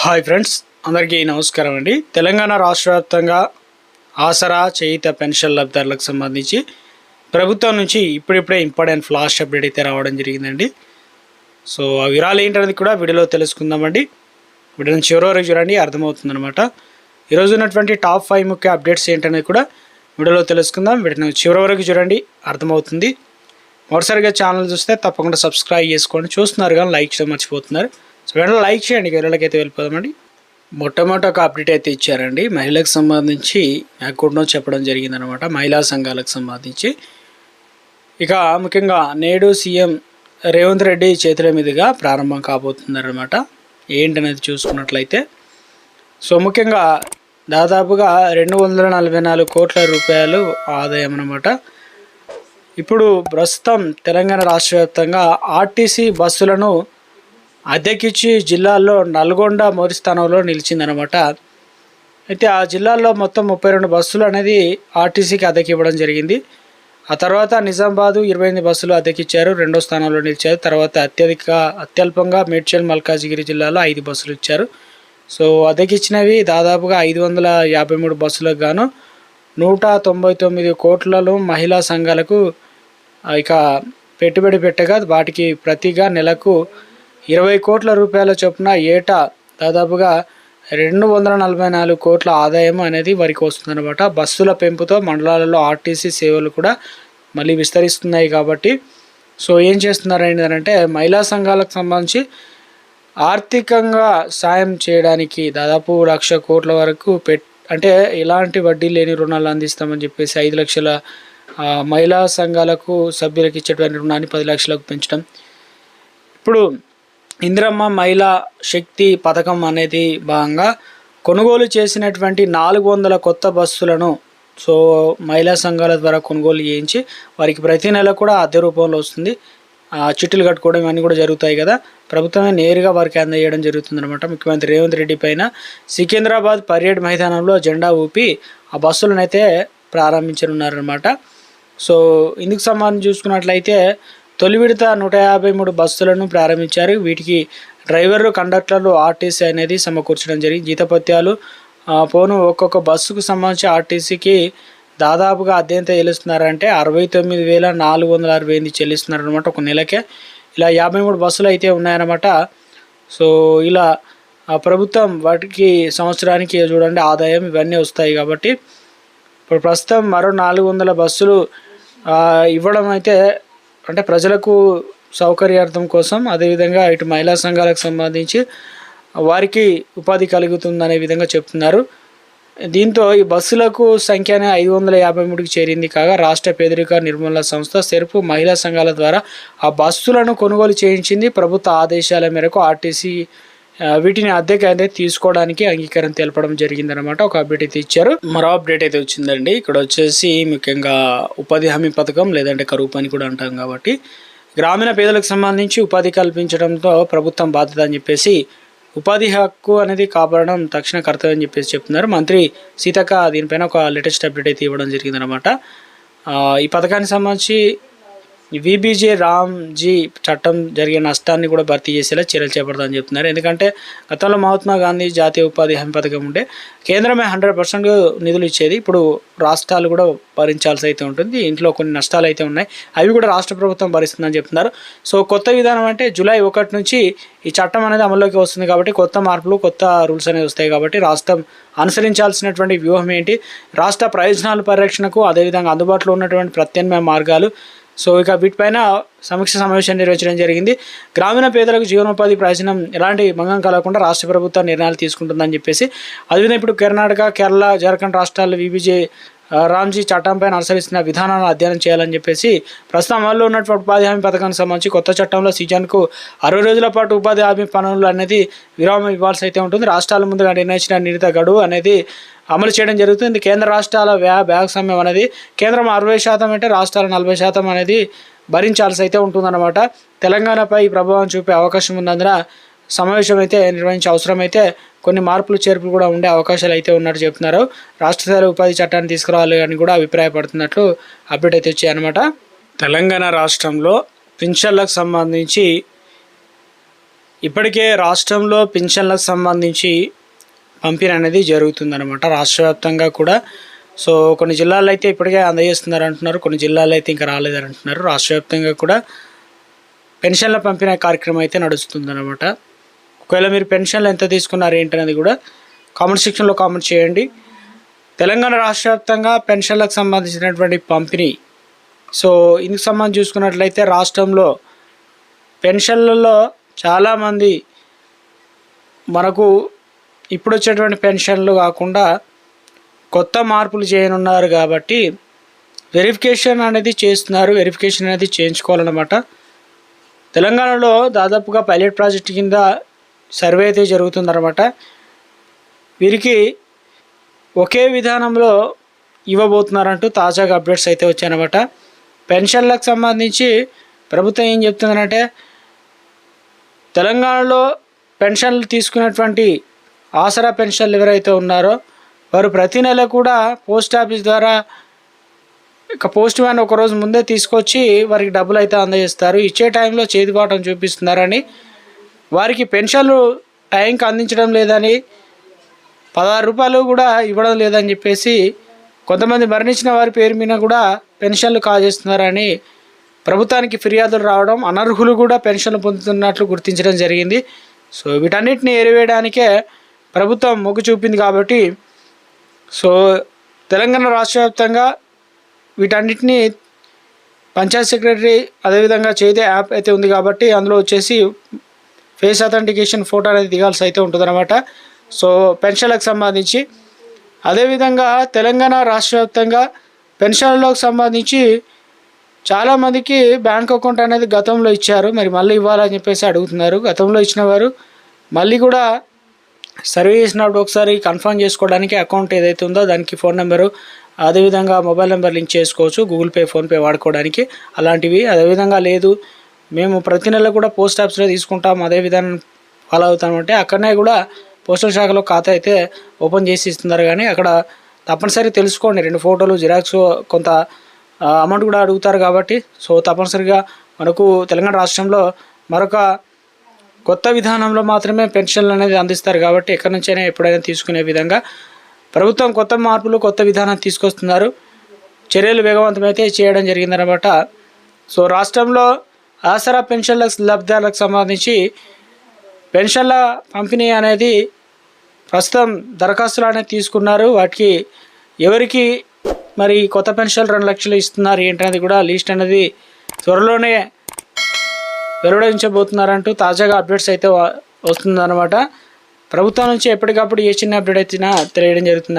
Hi friends, అందరికీ నమస్కారం అండి. తెలంగాణ రాష్ట్ర వ్యాప్తంగా ఆసరా చేయుత పెన్షన్ లబ్ధిదారులకు సంబంధించి ప్రభుత్వం నుంచి ఇప్పుడిప్పుడే ఇంపార్టెంట్ ఫ్లాష్ అప్డేట్ అయితే రావడం జరిగిందండి. సో ఆ వివరాలు ఏంటనేది కూడా వీడియోలో తెలుసుకుందామండి. వీడియోని చివరి వరకు చూడండి, అర్థమవుతుందన్నమాట. ఈరోజు ఉన్నటువంటి టాప్ 5 ముఖ్య అప్డేట్స్ ఏంటనేది కూడా వీడియోలో తెలుసుకుందాం. వీడియోని చివరి వరకు చూడండి, అర్థమవుతుంది. మొదటిసారిగా ఛానల్ చూస్తే తప్పకుండా సబ్స్క్రైబ్ చేసుకోండి. చూస్తున్నారు కానీ లైక్ చేయడం మర్చిపోతున్నారు. సో వెంటనే లైక్ చేయండి, వీడియోలోకి అయితే వెళ్ళిపోదామండి. మొట్టమొదటి ఒక అప్డేట్ అయితే ఇచ్చారండి. మహిళలకు సంబంధించి అకౌంట్లో చెప్పడం జరిగిందనమాట, మహిళా సంఘాలకు సంబంధించి. ఇక ముఖ్యంగా నేడు సీఎం రేవంత్ రెడ్డి చేతుల మీదుగా ప్రారంభం కాబోతుందన్నమాట. ఏంటనేది చూసుకున్నట్లయితే సో ముఖ్యంగా దాదాపుగా 244 కోట్ల రూపాయలు ఆదాయం అన్నమాట. ఇప్పుడు ప్రస్తుతం తెలంగాణ రాష్ట్ర వ్యాప్తంగా ఆర్టీసీ బస్సులను అద్దెకిచ్చి జిల్లాల్లో నల్గొండ మొదటి స్థానంలో నిలిచిందనమాట. అయితే ఆ జిల్లాల్లో మొత్తం 32 బస్సులు అనేది ఆర్టీసీకి అద్దెకి ఇవ్వడం జరిగింది. ఆ తర్వాత నిజామాబాదు 28 బస్సులు అద్దెకిచ్చారు, 2వ స్థానంలో నిలిచారు. తర్వాత అత్యల్పంగా మేడ్చల్ మల్కాజిగిరి జిల్లాలో 5 బస్సులు ఇచ్చారు. సో అద్దెకిచ్చినవి దాదాపుగా 553 బస్సులకు గాను 199 కోట్లలో మహిళా సంఘాలకు ఇక పెట్టుబడి పెట్టగా వాటికి ప్రతిగా నెలకు 20 కోట్ల రూపాయల చొప్పున ఏటా దాదాపుగా 244 కోట్ల ఆదాయం అనేది వారికి వస్తుందన్నమాట. బస్సుల పెంపుతో మండలాలలో ఆర్టీసీ సేవలు కూడా మళ్ళీ విస్తరిస్తున్నాయి కాబట్టి సో ఏం చేస్తున్నారంటే మహిళా సంఘాలకు సంబంధించి ఆర్థికంగా సాయం చేయడానికి దాదాపు 1,00,000 కోట్ల వరకు అంటే ఎలాంటి వడ్డీ లేని రుణాలు అందిస్తామని చెప్పేసి 5 లక్షల మహిళా సంఘాలకు సభ్యులకు ఇచ్చేటువంటి రుణాన్ని 10 లక్షలకు పెంచడం. ఇప్పుడు ఇందిరమ్మ మహిళా శక్తి పథకం అనేది భాగంగా కొనుగోలు చేసినటువంటి 400 కొత్త బస్సులను సో మహిళా సంఘాల ద్వారా కొనుగోలు చేయించి వారికి ప్రతి నెల కూడా అద్దె రూపంలో వస్తుంది. చిట్టులు కట్టుకోవడం ఇవన్నీ కూడా జరుగుతాయి కదా, ప్రభుత్వమే నేరుగా వారికి అందజేయడం జరుగుతుందన్నమాట. ముఖ్యమంత్రి రేవంత్ రెడ్డి పైన సికింద్రాబాద్ పరేడ్ మైదానంలో జెండా ఊపి ఆ బస్సులను అయితే ప్రారంభించనున్నారనమాట. సో ఇందుకు సంబంధించి చూసుకున్నట్లయితే తొలి విడత 153 బస్సులను ప్రారంభించారు. వీటికి డ్రైవర్లు, కండక్టర్లు, ఆర్టీసీ అనేది సమకూర్చడం జరిగింది. జీతపత్యాలు పోను ఒక్కొక్క బస్సుకు సంబంధించి ఆర్టీసీకి దాదాపుగా అద్దె ఎంత చెల్లిస్తున్నారంటే 69,468 చెల్లిస్తున్నారనమాట ఒక నెలకే. ఇలా 53 బస్సులు అయితే ఉన్నాయన్నమాట. సో ఇలా ప్రభుత్వం వాటికి సంవత్సరానికి చూడండి ఆదాయం ఇవన్నీ వస్తాయి కాబట్టి ఇప్పుడు ప్రస్తుతం మరో 400 బస్సులు ఇవ్వడం అయితే అంటే ప్రజలకు సౌకర్యార్థం కోసం, అదేవిధంగా ఇటు మహిళా సంఘాలకు సంబంధించి వారికి ఉపాధి కలుగుతుందనే విధంగా చెప్తున్నారు. దీంతో ఈ బస్సులకు సంఖ్యనే 553కి చేరింది. కాగా రాష్ట్ర పేదరిక నిర్మూలన సంస్థ సెర్పు మహిళా సంఘాల ద్వారా ఆ బస్సులను కొనుగోలు చేయించింది. ప్రభుత్వ ఆదేశాల మేరకు ఆర్టీసీ వీటిని అద్దెకి అయితే తీసుకోవడానికి అంగీకారం తెలపడం జరిగిందనమాట. ఒక అప్డేట్ అయితే ఇచ్చారు. మరో అప్డేట్ అయితే వచ్చిందండి. ఇక్కడ వచ్చేసి ముఖ్యంగా ఉపాధి హామీ పథకం లేదంటే కరువు పని కూడా అంటాం కాబట్టి గ్రామీణ పేదలకు సంబంధించి ఉపాధి కల్పించడంతో ప్రభుత్వం బాధ్యత అని చెప్పేసి ఉపాధి హక్కు అనేది కాపాడడం తక్షణ కర్తవ్యం అని చెప్పేసి చెప్తున్నారు. మంత్రి సీతక్క దీనిపైన ఒక లేటెస్ట్ అప్డేట్ అయితే ఇవ్వడం జరిగిందనమాట. ఈ పథకానికి సంబంధించి విబీజే రామ్జీ చట్టం జరిగే నష్టాన్ని కూడా భర్తీ చేసేలా చర్యలు చేపడతామని చెప్తున్నారు. ఎందుకంటే గతంలో మహాత్మా గాంధీ జాతీయ ఉపాధి హామీ పథకం ఉంటే కేంద్రమే 100% నిధులు ఇచ్చేది. ఇప్పుడు రాష్ట్రాలు కూడా భరించాల్సి అయితే ఉంటుంది. ఇంట్లో కొన్ని నష్టాలు అయితే ఉన్నాయి, అవి కూడా రాష్ట్ర ప్రభుత్వం భరిస్తుందని చెప్తున్నారు. సో కొత్త విధానం అంటే జూలై 1 నుంచి ఈ చట్టం అనేది అమల్లోకి వస్తుంది కాబట్టి కొత్త మార్పులు, కొత్త రూల్స్ అనేవి వస్తాయి కాబట్టి రాష్ట్రం అనుసరించాల్సినటువంటి వ్యూహం ఏంటి, రాష్ట్ర ప్రయోజనాల పరిరక్షణకు అదేవిధంగా అందుబాటులో ఉన్నటువంటి ప్రత్యామ్నాయ మార్గాలు, సో ఇక వీటిపైన సమీక్ష సమావేశం నిర్వహించడం జరిగింది. గ్రామీణ పేదలకు జీవనోపాధి ప్రయోజనం ఎలాంటి భంగం కలగకుండా రాష్ట్ర ప్రభుత్వం నిర్ణయాలు తీసుకుంటుందని చెప్పేసి, అదేవిధంగా ఇప్పుడు కర్ణాటక, కేరళ, జార్ఖండ్ రాష్ట్రాల్లో విబీజే రామ్జీ చట్టంపైన అనుసరిస్తున్న విధానాలను అధ్యయనం చేయాలని చెప్పేసి ప్రస్తుతం అమల్లో ఉన్నటువంటి ఉపాధి హామీ పథకానికి సంబంధించి కొత్త చట్టంలో సీజన్కు 60 రోజుల పాటు ఉపాధి హామీ పనులు అనేది విరామం ఇవ్వాల్సి అయితే ఉంటుంది. రాష్ట్రాల ముందుగా నిర్ణయించిన నిర్ణీత గడువు అనేది అమలు చేయడం జరుగుతుంది. కేంద్ర రాష్ట్రాల భాగస్వామ్యం అనేది కేంద్రం 60% అంటే రాష్ట్రాలు 40% అనేది భరించాల్సి అయితే ఉంటుందన్నమాట. తెలంగాణపై ప్రభావం చూపే అవకాశం ఉన్నందున సమావేశం అయితే నిర్వహించే అవసరం అయితే కొన్ని మార్పులు చేర్పులు కూడా ఉండే అవకాశాలు అయితే ఉన్నట్టు చెప్తున్నారు. రాష్ట్ర స్థాయి ఉపాధి చట్టాన్ని తీసుకురావాలి అని కూడా అభిప్రాయపడుతున్నట్లు అప్డేట్ అయితే వచ్చాయన్నమాట. తెలంగాణ రాష్ట్రంలో పింఛన్లకు సంబంధించి ఇప్పటికే రాష్ట్రంలో పింఛన్లకు సంబంధించి పంపిణీ అనేది జరుగుతుందన్నమాట రాష్ట్ర వ్యాప్తంగా కూడా. సో కొన్ని జిల్లాల్లో అయితే ఇప్పటికే అందజేస్తున్నారు అంటున్నారు, కొన్ని జిల్లాల్లో అయితే ఇంకా రాలేదని అంటున్నారు. రాష్ట్ర వ్యాప్తంగా కూడా పెన్షన్ల పంపిణీ కార్యక్రమం అయితే నడుస్తుందన్నమాట. ఒకవేళ మీరు పెన్షన్లు ఎంత తీసుకున్నారు ఏంటనేది కూడా కామెంట్ సెక్షన్లో కామెంట్ చేయండి. తెలంగాణ రాష్ట్ర వ్యాప్తంగా పెన్షన్లకు సంబంధించినటువంటి పంపిణీ, సో ఇందుకు సంబంధించి చూసుకున్నట్లయితే రాష్ట్రంలో పెన్షన్లలో చాలామంది మనకు ఇప్పుడు వచ్చేటువంటి పెన్షన్లు కాకుండా కొత్త మార్పులు చేయనున్నారు కాబట్టి వెరిఫికేషన్ అనేది చేస్తున్నారు. వెరిఫికేషన్ అనేది చేయించుకోవాలన్నమాట. తెలంగాణలో దాదాపుగా పైలట్ ప్రాజెక్ట్ కింద సర్వే అయితే జరుగుతుందన్నమాట. వీరికి ఒకే విధానంలో ఇవ్వబోతున్నారంటూ తాజాగా అప్డేట్స్ అయితే వచ్చాయన్నమాట. పెన్షన్లకు సంబంధించి ప్రభుత్వం ఏం చెప్తుందంటే, తెలంగాణలో పెన్షన్లు తీసుకున్నటువంటి ఆసరా పెన్షన్లు ఎవరైతే ఉన్నారో వారు ప్రతి నెల కూడా పోస్ట్ ఆఫీస్ ద్వారా ఇక పోస్ట్ మ్యాన్ ఒకరోజు ముందే తీసుకొచ్చి వారికి డబ్బులు అయితే అందజేస్తారు. ఇచ్చే టైంలో చేతిపాటం చూపిస్తున్నారని, వారికి పెన్షన్లు టైంకి అందించడం లేదని, 16 రూపాయలు కూడా ఇవ్వడం లేదని చెప్పేసి కొంతమంది మరణించిన వారి పేరు మీద కూడా పెన్షన్లు కాజేస్తున్నారని ప్రభుత్వానికి ఫిర్యాదులు రావడం, అనర్హులు కూడా పెన్షన్లు పొందుతున్నట్లు గుర్తించడం జరిగింది. సో వీటన్నిటిని ఏరివేయడానికే ప్రభుత్వం మొగ్గు చూపింది కాబట్టి, సో తెలంగాణ రాష్ట్ర వ్యాప్తంగా వీటన్నిటిని పంచాయత్ సెక్రటరీ అదేవిధంగా చేదే యాప్ అయితే ఉంది కాబట్టి అందులో వచ్చేసి ఫేస్ అథెంటికేషన్ ఫోటో అనేది దిగాల్సి అయితే ఉంటుందన్నమాట. సో పెన్షన్లకు సంబంధించి అదేవిధంగా తెలంగాణ రాష్ట్ర వ్యాప్తంగా పెన్షన్లకు సంబంధించి చాలామందికి బ్యాంక్ అకౌంట్ అనేది గతంలో ఇచ్చారు, మరి మళ్ళీ ఇవ్వాలని చెప్పేసి అడుగుతున్నారు. గతంలో ఇచ్చిన వారు మళ్ళీ కూడా సర్వే చేసినప్పుడు ఒకసారి కన్ఫర్మ్ చేసుకోవడానికి అకౌంట్ ఏదైతే ఉందో దానికి ఫోన్ నెంబరు అదేవిధంగా మొబైల్ నెంబర్ లింక్ చేసుకోవచ్చు, గూగుల్ పే, ఫోన్పే వాడుకోవడానికి అలాంటివి. అదేవిధంగా లేదు మేము ప్రతి నెల కూడా పోస్ట్ ఆఫీస్లో తీసుకుంటాం అదే విధానం ఫాలో అవుతామంటే అక్కడనే కూడా పోస్టల్ శాఖలో ఖాతా అయితే ఓపెన్ చేసి ఇస్తున్నారు. కానీ అక్కడ తప్పనిసరి తెలుసుకోండి, 2 ఫోటోలు, జిరాక్స్, కొంత అమౌంట్ కూడా అడుగుతారు కాబట్టి. సో తప్పనిసరిగా మనకు తెలంగాణ రాష్ట్రంలో మరొక కొత్త విధానంలో మాత్రమే పెన్షన్లు అనేది అందిస్తారు కాబట్టి ఎక్కడి నుంచైనా ఎప్పుడైనా తీసుకునే విధంగా ప్రభుత్వం కొత్త మార్పులు, కొత్త విధానం తీసుకొస్తున్నారు. చర్యలు వేగవంతమైతే చేయడం జరిగిందనమాట. సో రాష్ట్రంలో ఆసరా పెన్షన్ల లబ్ధిదారులకు సంబంధించి పెన్షన్ల పంపిణీ అనేది ప్రస్తుతం దరఖాస్తులు అనేది తీసుకున్నారు. వాటికి ఎవరికి మరి కొత్త పెన్షన్లు 2 లక్షలు ఇస్తున్నారు ఏంటనేది కూడా లిస్ట్ అనేది త్వరలోనే వెలువడించబోతున్నారంటూ తాజాగా అప్డేట్స్ అయితే వస్తుందన్నమాట. ప్రభుత్వం నుంచి ఎప్పటికప్పుడు ఏ చిన్న అప్డేట్ వచ్చినా తెలియడం జరుగుతుంది.